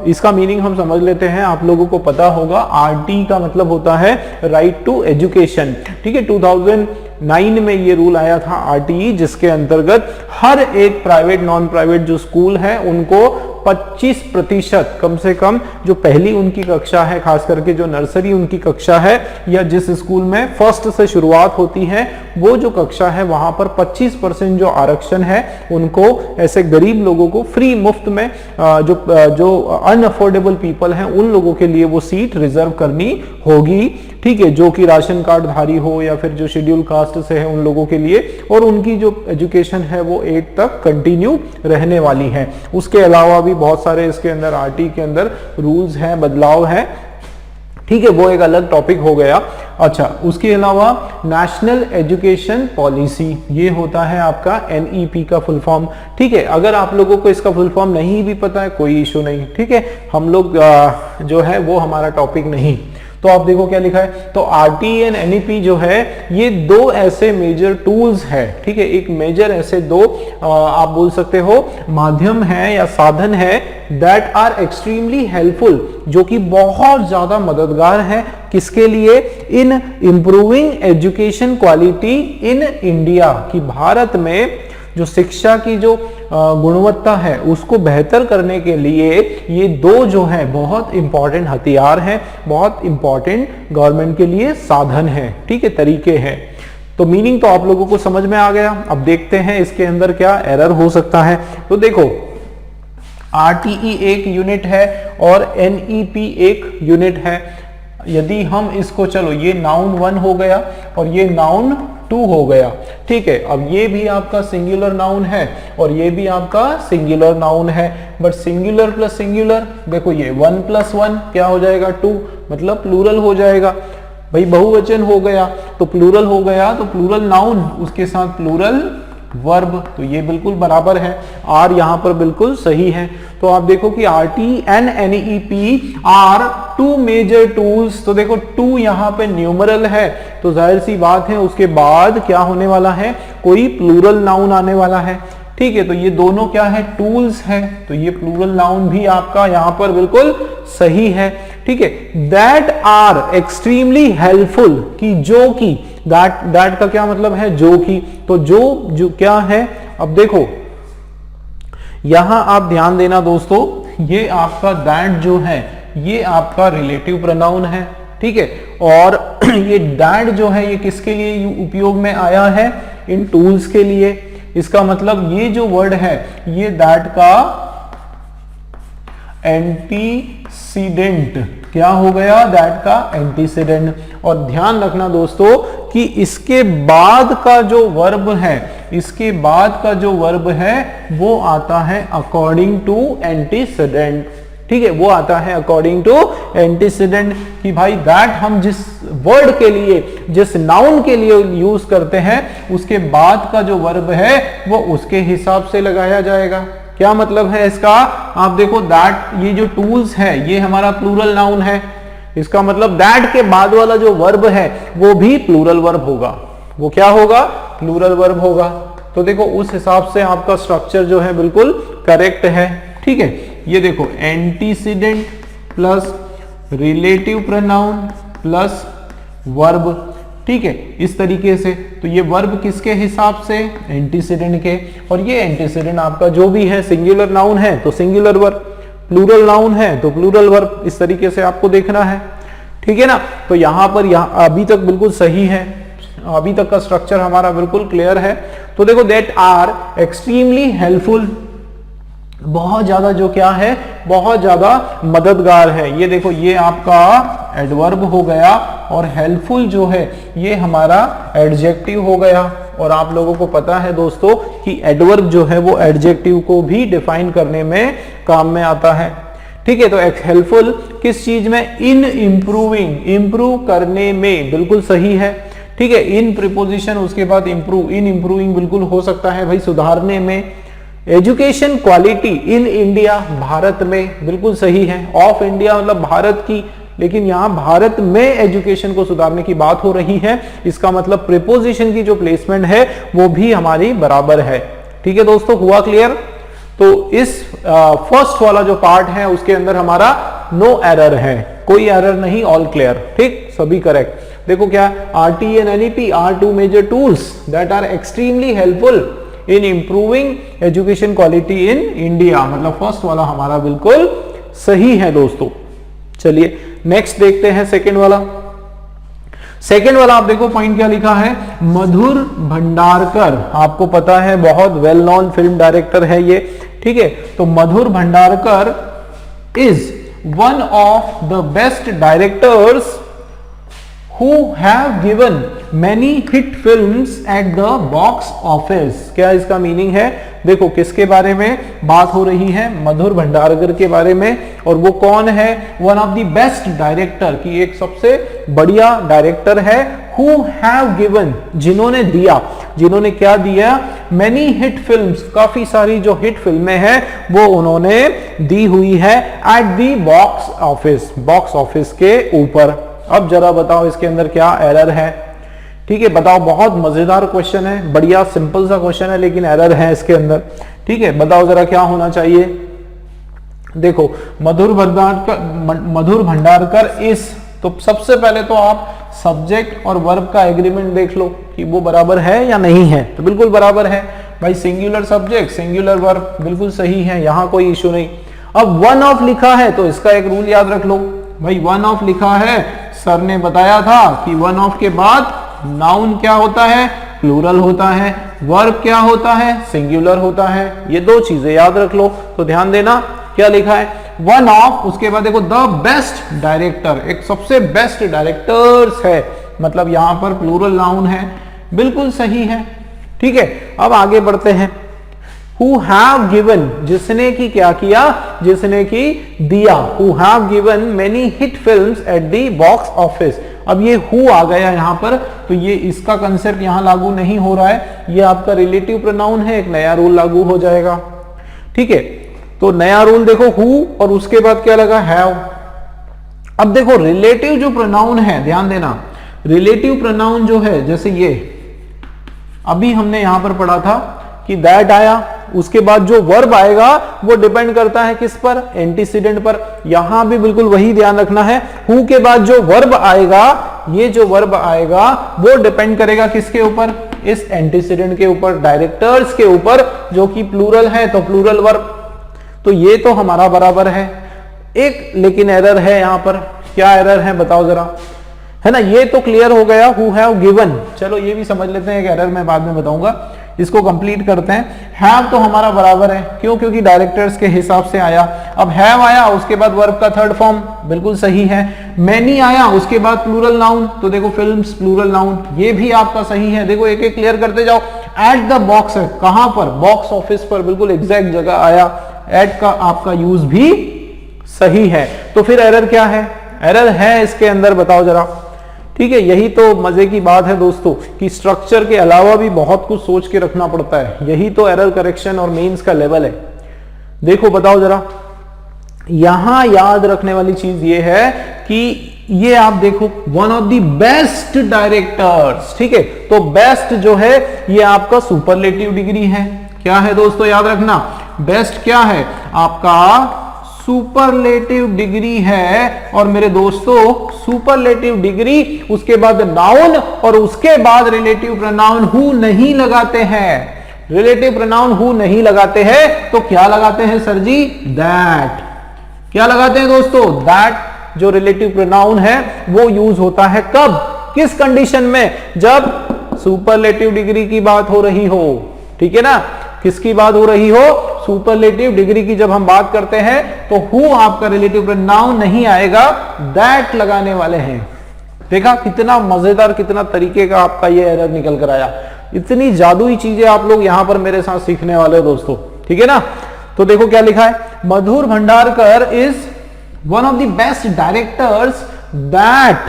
इसका मीनिंग हम समझ लेते हैं। आप लोगों को पता होगा RT का मतलब होता है राइट टू एजुकेशन। ठीक है, 2009 में ये रूल आया था RTE, जिसके अंतर्गत हर एक प्राइवेट नॉन प्राइवेट जो स्कूल है उनको 25% कम से कम जो पहली उनकी कक्षा है, खास करके जो नर्सरी उनकी कक्षा है या जिस स्कूल में फर्स्ट से शुरुआत होती है वो जो कक्षा है वहां पर 25% जो आरक्षण है उनको ऐसे गरीब लोगों को फ्री मुफ्त में जो अनअफोर्डेबल पीपल हैं उन लोगों के लिए वो सीट रिजर्व करनी होगी। ठीक है, जो कि राशन कार्ड धारी हो या फिर जो शेड्यूल कास्ट से है उन लोगों के लिए, और उनकी जो एजुकेशन है वो 8 तक कंटिन्यू रहने वाली है। उसके अलावा भी बहुत सारे इसके अंदर RT के अंदर रूल्स हैं, बदलाव है। ठीक है, वो एक अलग टॉपिक हो गया। अच्छा, उसके अलावा नेशनल एजुकेशन पॉलिसी, ये होता है आपका NEP का फुल फॉर्म। ठीक है, अगर आप लोगों को इसका फुल फॉर्म नहीं भी पता है कोई इशू नहीं। ठीक है, हम लोग जो है वो हमारा टॉपिक नहीं। तो आप देखो क्या लिखा है। तो RTE एंड NEP जो है ये दो ऐसे मेजर टूल्स है। ठीक है, एक मेजर ऐसे दो आप बोल सकते हो माध्यम है या साधन है दैट आर एक्सट्रीमली हेल्पफुल, जो कि बहुत ज्यादा मददगार है किसके लिए, इन improving education quality in India, कि भारत में जो शिक्षा की जो गुणवत्ता है उसको बेहतर करने के लिए ये दो जो है बहुत इंपॉर्टेंट हथियार हैं, बहुत इंपॉर्टेंट गवर्नमेंट के लिए साधन है। ठीक है, तरीके हैं। तो मीनिंग तो आप लोगों को समझ में आ गया। अब देखते हैं इसके अंदर क्या एरर हो सकता है। तो देखो, RTE एक यूनिट है और NEP एक यूनिट है। यदि हम इसको, चलो ये नाउन 1 हो गया और ये नाउन 2 हो गया। ठीक है, अब ये भी आपका सिंगुलर नाउन है और ये भी आपका सिंगुलर नाउन है, बट सिंगुलर प्लस सिंगुलर, देखो ये 1 + 1 क्या हो जाएगा 2, मतलब प्लूरल हो जाएगा। भाई बहुवचन हो गया तो प्लूरल हो गया, तो प्लूरल नाउन उसके साथ प्लूरल वर्ब, तो ये बिल्कुल बराबर है। R यहां पर बिल्कुल सही है। तो आप देखो कि RTE and NEP are two major tools. तो देखो 2 यहां पे न्यूमरल है, तो जाहिर सी बात है उसके बाद क्या होने वाला है, कोई प्लूरल नाउन आने वाला है। ठीक है, तो ये दोनों क्या है, टूल्स है, तो ये प्लूरल नाउन भी आपका यहां पर बिल्कुल सही है। ठीक है, दैट आर एक्सट्रीमली हेल्पफुल, कि जो की, दैट का क्या मतलब है, जो की, तो जो क्या है। अब देखो यहां आप ध्यान देना दोस्तों, ये आपका दैट जो है ये आपका रिलेटिव प्रोनाउन है। ठीक है, और ये दैट जो है ये किसके लिए उपयोग में आया है, इन टूल्स के लिए। इसका मतलब ये जो वर्ड है ये दैट का एंटीसीडेंट क्या हो गया, दैट का एंटीसीडेंट। और ध्यान रखना दोस्तों कि इसके बाद का जो वर्ब है, इसके बाद का जो वर्ब है वो आता है अकॉर्डिंग टू एंटीसीडेंट। ठीक है, वो आता है अकॉर्डिंग टू एंटीसीडेंट, कि भाई दैट हम जिस वर्ड के लिए, जिस नाउन के लिए यूज करते हैं उसके बाद का जो वर्ब है वो उसके हिसाब से लगाया जाएगा। क्या मतलब है इसका, आप देखो दैट, ये जो टूल्स है ये हमारा प्लूरल नाउन है, इसका मतलब दैट के बाद वाला जो वर्ब है वो भी प्लूरल वर्ब होगा। वो क्या होगा, प्लूरल वर्ब होगा। तो देखो उस हिसाब से आपका स्ट्रक्चर जो है बिल्कुल करेक्ट है। ठीक है, ये देखो antecedent plus relative pronoun plus verb. ठीक है, इस तरीके से। तो ये वर्ब किसके हिसाब से, एंटीसीडेंट के, और ये एंटीसीडेंट आपका जो भी है, सिंगुलर नाउन है तो सिंगुलर वर्ब, प्लूरल नाउन है तो प्लूरल वर्ब। इस तरीके से आपको देखना है। ठीक है ना। तो यहां पर अभी तक बिल्कुल सही है, अभी तक का स्ट्रक्चर हमारा बिल्कुल क्लियर है। तो देखो दैट आर एक्सट्रीमली हेल्पफुल, बहुत ज्यादा जो क्या है, बहुत ज्यादा मददगार है। ये देखो ये आपका एडवर्ब हो गया और हेल्पफुल जो है ये हमारा एडजेक्टिव हो गया। और आप लोगों को पता है दोस्तों कि एडवर्ब जो है वो एडजेक्टिव को भी डिफाइन करने में काम में आता है। ठीक है, तो हेल्पफुल किस चीज में, इन इंप्रूविंग, इंप्रूव करने में, बिल्कुल सही है। ठीक है, इन प्रीपोजिशन उसके बाद इंप्रूव, इन इंप्रूविंग बिल्कुल हो सकता है भाई, सुधारने में। Education quality in India, Bharat में, बिल्कुल सही है। ऑफ इंडिया मतलब भारत की, लेकिन यहां भारत में एजुकेशन को सुधारने की बात हो रही है, इसका मतलब प्रीपोजिशन की जो प्लेसमेंट है वो भी हमारी बराबर है। ठीक है दोस्तों, हुआ क्लियर? तो इस फर्स्ट वाला जो पार्ट है उसके अंदर हमारा नो एरर है, कोई एरर नहीं, ऑल क्लियर। ठीक, सभी करेक्ट। देखो क्या, RT and NEP are two major tools that are extremely helpful in improving education quality in India, मतलब फर्स्ट वाला हमारा बिल्कुल सही है दोस्तों। चलिए नेक्स्ट देखते हैं सेकंड वाला। सेकंड वाला आप देखो पॉइंट क्या लिखा है, मधुर भंडारकर, आपको पता है बहुत वेल नोन फिल्म डायरेक्टर है ये। ठीक है, तो Madhur Bhandarkar is one of the best directors who have given many hit films at the box office। क्या इसका मीनिंग है? देखो किसके बारे में बात हो रही है, मधुर भंडारकर के बारे में, और वो कौन है, one of the best director की एक सबसे बढ़िया डायरेक्टर है, who have given, जिन्होंने दिया, जिन्होंने क्या दिया, many hit films, काफी सारी जो हिट फिल्में हैं वो उन्होंने दी हुई है at the box office, box office के ऊपर। अब जरा बताओ इसके अंदर क्या एरर है? ठीक है, बताओ, बहुत मजेदार क्वेश्चन है, बढ़िया सिंपल सा क्वेश्चन है, लेकिन एरर है इसके अंदर। ठीक है, बताओ जरा क्या होना चाहिए। देखो मधुर भंडारकर इस, तो सबसे पहले तो आप सब्जेक्ट और वर्ब का एग्रीमेंट देख लो कि वो बराबर है या नहीं है। तो बिल्कुल बराबर है भाई, सिंगुलर सब्जेक्ट सिंगुलर वर्ब, बिल्कुल सही है, यहां कोई इश्यू नहीं। अब वन ऑफ लिखा है तो इसका एक रूल याद रख लो भाई, वन ऑफ लिखा है, सर ने बताया था कि वन ऑफ के बाद नाउन क्या होता है, प्लूरल होता है, वर्ब क्या होता है, सिंगुलर होता है। ये दो चीजें याद रख लो। तो ध्यान देना क्या लिखा है, वन ऑफ, उसके बाद देखो द बेस्ट डायरेक्टर, एक सबसे बेस्ट डायरेक्टर्स है, मतलब यहां पर प्लूरल नाउन है, बिल्कुल सही है। ठीक है, अब आगे बढ़ते हैं। Who have given, जिसने की क्या किया, जिसने की दिया, who have given many hit films at the box office। अब ये who आ गया यहां पर, तो ये इसका कंसेप्ट यहां लागू नहीं हो रहा है, ये आपका रिलेटिव प्रोनाउन है, एक नया रूल लागू हो जाएगा। ठीक है, तो नया रूल देखो who, और उसके बाद क्या लगा, have। अब देखो रिलेटिव जो प्रोनाउन है, ध्यान देना, रिलेटिव प्रोनाउन जो है, जैसे ये अभी हमने यहां पर पढ़ा था कि दैट आया, उसके बाद जो वर्ब आएगा वो डिपेंड करता है किस पर, एंटीसीडेंट पर। यहां भी बिल्कुल वही ध्यान रखना है, हु के बाद जो वर्ब आएगा, ये जो वर्ब आएगा वो डिपेंड करेगा किसके ऊपर, इस एंटीसीडेंट के ऊपर, डायरेक्टर्स के ऊपर, जो कि प्लूरल है, तो प्लूरल वर्ब। तो ये तो हमारा बराबर है। एक लेकिन एरर है यहां पर, क्या एरर है बताओ जरा, है ना। ये तो क्लियर हो गया, हु हैव गिवन, चलो ये भी समझ लेते हैं, एक एरर मैं बाद में बताऊंगा, इसको कंप्लीट करते हैं। हैव तो हमारा बराबर है, क्यों, क्योंकि डायरेक्टर्स के हिसाब से आया। अब हैव आया, उसके बाद वर्ब का थर्ड फॉर्म, बिल्कुल सही है। मैनी आया, उसके बाद प्लूरल नाउन, तो देखो फिल्म्स प्लूरल नाउन, ये भी आपका सही है। देखो एक एक क्लियर करते जाओ। एट द बॉक्स है, कहां पर, बॉक्स ऑफिस पर, बिल्कुल एग्जैक्ट जगह आया। एट का आपका यूज भी सही है। तो फिर एरर क्या है, एरर है इसके अंदर, बताओ जरा। ठीक है, यही तो मजे की बात है दोस्तों कि स्ट्रक्चर के अलावा भी बहुत कुछ सोच के रखना पड़ता है, यही तो एरर करेक्शन और मेंस का लेवल है। देखो बताओ जरा, यहां याद रखने वाली चीज ये है कि ये आप देखो one of the best directors. ठीक है, तो बेस्ट जो है ये आपका सुपरलेटिव डिग्री है। क्या है दोस्तों, याद रखना, बेस्ट क्या है आपका, सुपरलेटिव डिग्री है। और मेरे दोस्तों सुपरलेटिव डिग्री, उसके बाद नाउन, और उसके बाद रिलेटिव प्रोनाउन हु नहीं लगाते हैं। रिलेटिव प्रोनाउन हु नहीं लगाते हैं तो क्या लगाते हैं सर जी, दैट। क्या लगाते हैं दोस्तों, दैट। जो रिलेटिव प्रोनाउन है वो यूज होता है कब, किस कंडीशन में, जब सुपरलेटिव डिग्री की बात हो रही हो। ठीक है ना, किसकी बात हो रही हो, सुपरलेटिव डिग्री की जब हम बात करते हैं तो हु आपका रिलेटिव प्रोनाउन नहीं आएगा, दैट लगाने वाले हैं। देखा कितना मजेदार, कितना तरीके का आपका ये एरर निकल कर आया। इतनी जादुई चीजें आप लोग यहां पर मेरे साथ सीखने वाले हो दोस्तों। ठीक है ना, तो देखो क्या लिखा है, Madhur Bhandarkar is one of the best directors that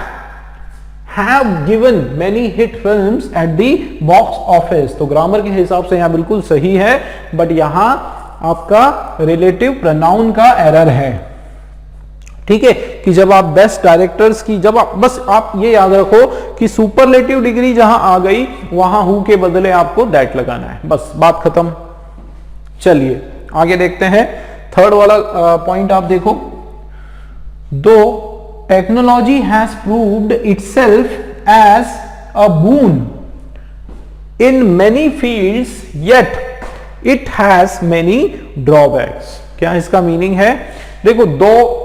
have given many hit films at the box office। तो ग्रामर के हिसाब से यहां बिल्कुल सही है, बट यहां आपका रिलेटिव प्रोनाउन का एरर है। ठीक है, कि जब आप बेस्ट डायरेक्टर्स की, जब आप, बस आप ये याद रखो कि सुपरलेटिव डिग्री जहां आ गई वहां हु के बदले आपको दैट लगाना है, बस बात खत्म। चलिए आगे देखते हैं, थर्ड वाला पॉइंट आप देखो, दो technology has proved itself as a boon in many fields yet it has many drawbacks. क्या इसका मीनिंग है? देखो दो,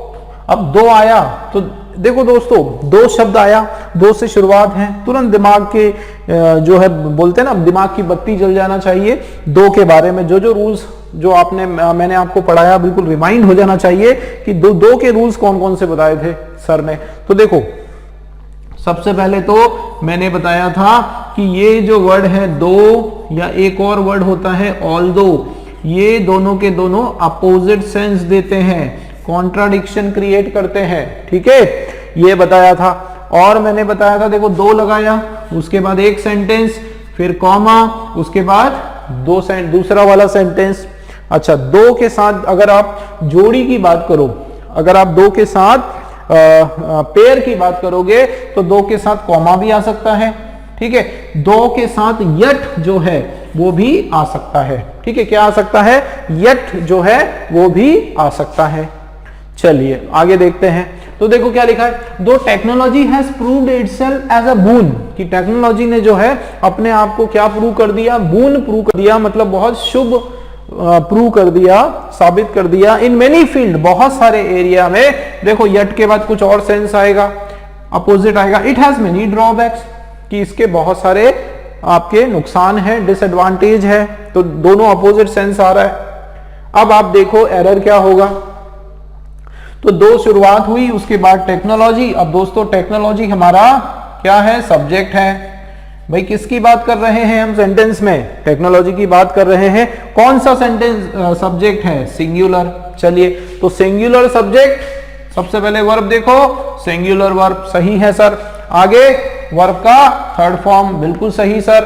अब दो आया तो देखो दोस्तों, दो शब्द आया, दो से शुरुआत है, तुरंत दिमाग के जो है बोलते हैं ना, दिमाग की बत्ती जल जाना चाहिए। दो के बारे में जो जो रूल्स जो आपने मैंने आपको पढ़ाया बिल्कुल रिमाइंड हो जाना चाहिए कि दो के रूल्स कौन कौन से बताए थे सर ने। तो देखो सबसे पहले तो मैंने बताया था कि ये जो वर्ड है दो, या एक और वर्ड होता है ऑल्दो, ये दोनों के दोनों अपोजिट सेंस देते हैं, कॉन्ट्राडिक्शन क्रिएट करते हैं। ठीक है, ये बताया था। और मैंने बताया था देखो दो लगाया, उसके बाद एक सेंटेंस, फिर कॉमा, उसके बाद दूसरा वाला सेंटेंस। अच्छा, दो के साथ अगर आप जोड़ी की बात करो, अगर आप दो के साथ पेयर की बात करोगे तो दो के साथ कॉमा भी आ सकता है। ठीक है, दो के साथ यट जो है वो भी आ सकता है। ठीक है, क्या आ सकता है? यट जो है वो भी आ सकता है। चलिए आगे देखते हैं, तो देखो क्या लिखा है, though technology has proved itself as a boon, कि टेक्नोलॉजी ने जो है अपने आप को क्या प्रूव कर दिया? बून प्रूव कर दिया, मतलब बहुत शुभ प्रूव कर दिया, साबित कर दिया। इन मेनी फील्ड, बहुत सारे एरिया में। देखो यट के बाद कुछ और सेंस आएगा, अपोजिट आएगा। इट हैज मेनी ड्रॉबैक्स, कि इसके बहुत सारे आपके नुकसान है, डिसएडवांटेज है, तो दोनों अपोजिट सेंस आ रहा है। अब आप देखो एरर क्या होगा। तो दो शुरुआत हुई, उसके बाद टेक्नोलॉजी। अब दोस्तों टेक्नोलॉजी हमारा क्या है? सब्जेक्ट है। भाई किसकी बात कर रहे हैं हम सेंटेंस में? टेक्नोलॉजी की बात कर रहे हैं। कौन सा सेंटेंस सब्जेक्ट है? सिंगुलर। चलिए, तो सिंगुलर सब्जेक्ट, सबसे पहले वर्ब देखो, सिंगुलर वर्ब सही है सर। आगे वर्ब का थर्ड फॉर्म बिल्कुल सही सर।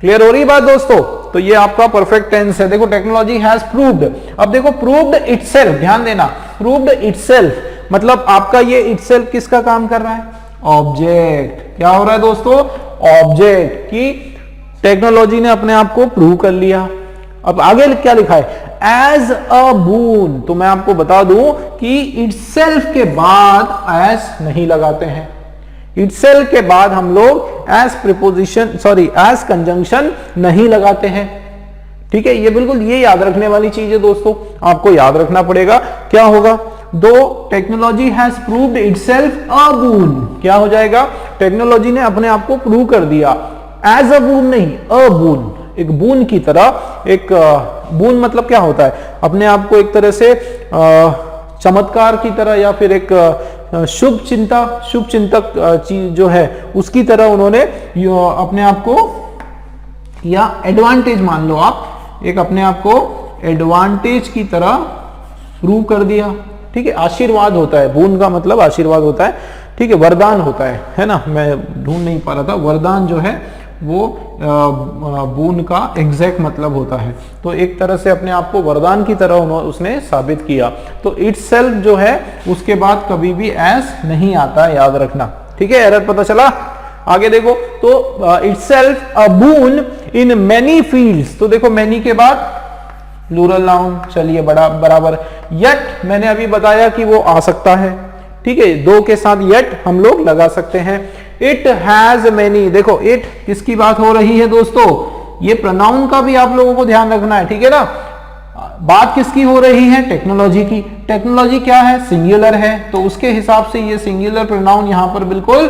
क्लियर हो रही बात दोस्तों? तो ये आपका परफेक्ट टेंस है। देखो टेक्नोलॉजी हैज प्रूव्ड, अब देखो प्रूव्ड इटसेल्फ, ध्यान देना, प्रूव्ड इटसेल्फ मतलब आपका ये इटसेल्फ किसका काम कर रहा है? ऑब्जेक्ट। क्या हो रहा है दोस्तों? ऑब्जेक्ट, की टेक्नोलॉजी ने अपने आप को प्रूव कर लिया। अब आगे क्या लिखा है? एज अ बून। तो मैं आपको बता दूं कि इटसेल्फ के बाद एज नहीं लगाते हैं। इटसेल्फ के बाद हम लोग as preposition, sorry as conjunction नहीं लगाते हैं। ठीक है, ये बिल्कुल ये याद रखने वाली चीज है दोस्तों, आपको याद रखना पड़ेगा। क्या होगा? Though technology has proved itself a boon, क्या हो जाएगा? टेक्नोलॉजी ने अपने आप को प्रूव कर दिया, एज अ बून नहीं, अ बून, एक बून की तरह। एक बून मतलब क्या होता है? अपने आप को एक तरह से चमत्कार की तरह, या फिर एक शुभ चिंतक चीज जो है उसकी तरह उन्होंने अपने आप को, या एडवांटेज मान लो आप, एक अपने आप को एडवांटेज की तरह प्रूव कर दिया। ठीक है, आशीर्वाद होता है, बून का मतलब आशीर्वाद होता है। ठीक है, वरदान होता है ना, मैं ढूंढ नहीं पा रहा था, वरदान जो है वो बून का एग्जैक्ट मतलब होता है। तो एक तरह से अपने आप को वरदान की तरह उसने साबित किया। तो इटसेल्फ जो है उसके बाद कभी भी एस नहीं आता, याद रखना। ठीक है, एरर पता चला। आगे देखो, तो itself a boon in many fields. तो देखो मेनी के बाद प्लूरल नाउन, चलिए बराबर। यट मैंने अभी बताया कि वो आ सकता है। ठीक है, दो के साथ यट हम लोग लगा सकते हैं। इट हैज मेनी, देखो इट किसकी बात हो रही है दोस्तों? ये प्रोनाउन का भी आप लोगों को ध्यान रखना है। ठीक है ना, बात किसकी हो रही है? टेक्नोलॉजी की। टेक्नोलॉजी क्या है? सिंगुलर है, तो उसके हिसाब से ये सिंगुलर प्रोनाउन यहां पर बिल्कुल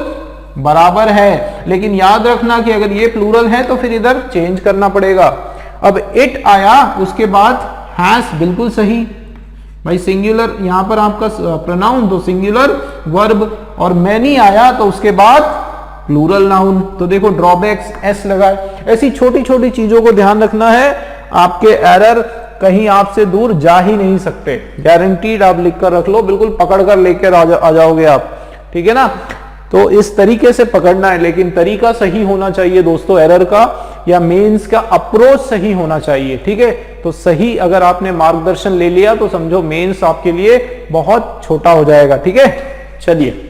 बराबर है। लेकिन याद रखना कि अगर ये प्लूरल है तो फिर इधर चेंज करना पड़ेगा। अब इट आया, उसके बाद हैज, बिल्कुल सही भाई। सिंगुलर यहां पर आपका प्रोनाउन तो सिंगुलर वर्ब, और मैनी आया तो उसके बाद प्लूरल नाउन। तो देखो ड्रॉबैक्स एस लगाए। ऐसी छोटी छोटी चीजों को ध्यान रखना है, आपके एरर कहीं आपसे दूर जा ही नहीं सकते, गारंटीड। आप लिख कर रख लो, बिल्कुल पकड़ कर लेकर आ जाओगे आप, ठीक है ना। तो इस तरीके से पकड़ना है, लेकिन तरीका सही होना चाहिए दोस्तों एरर का, या मेंस का अप्रोच सही होना चाहिए, ठीक है। तो सही अगर आपने मार्गदर्शन ले लिया तो समझो मेंस आपके लिए बहुत छोटा हो जाएगा, ठीक है। चलिए,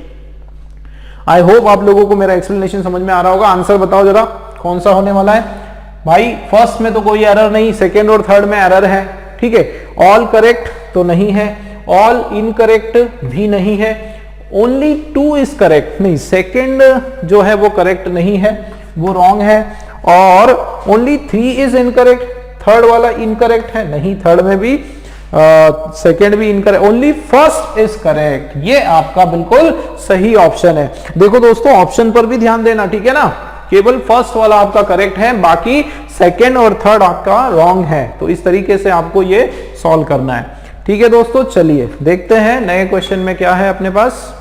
आई होप आप लोगों को मेरा एक्सप्लेनेशन समझ में आ रहा होगा। आंसर बताओ जरा कौन सा होने वाला है भाई। फर्स्ट में तो कोई एरर नहीं, सेकेंड और थर्ड में एरर है, ठीक है। ऑल करेक्ट तो नहीं है, ऑल इनकरेक्ट भी नहीं है, ओनली 2 इज करेक्ट, नहीं सेकेंड जो है वो करेक्ट नहीं है, वो रॉन्ग है, और ओनली 3 इज इनकरेक्ट, थर्ड वाला इनकरेक्ट है, नहीं थर्ड में भी सेकेंड भी incorrect, only first is correct. ये आपका बिल्कुल सही ऑप्शन है। देखो दोस्तों ऑप्शन पर भी ध्यान देना, ठीक है ना। केवल फर्स्ट वाला आपका करेक्ट है, बाकी सेकेंड और थर्ड आपका रॉन्ग है। तो इस तरीके से आपको ये सॉल्व करना है, ठीक है दोस्तों। चलिए देखते हैं नए क्वेश्चन में क्या है अपने पास।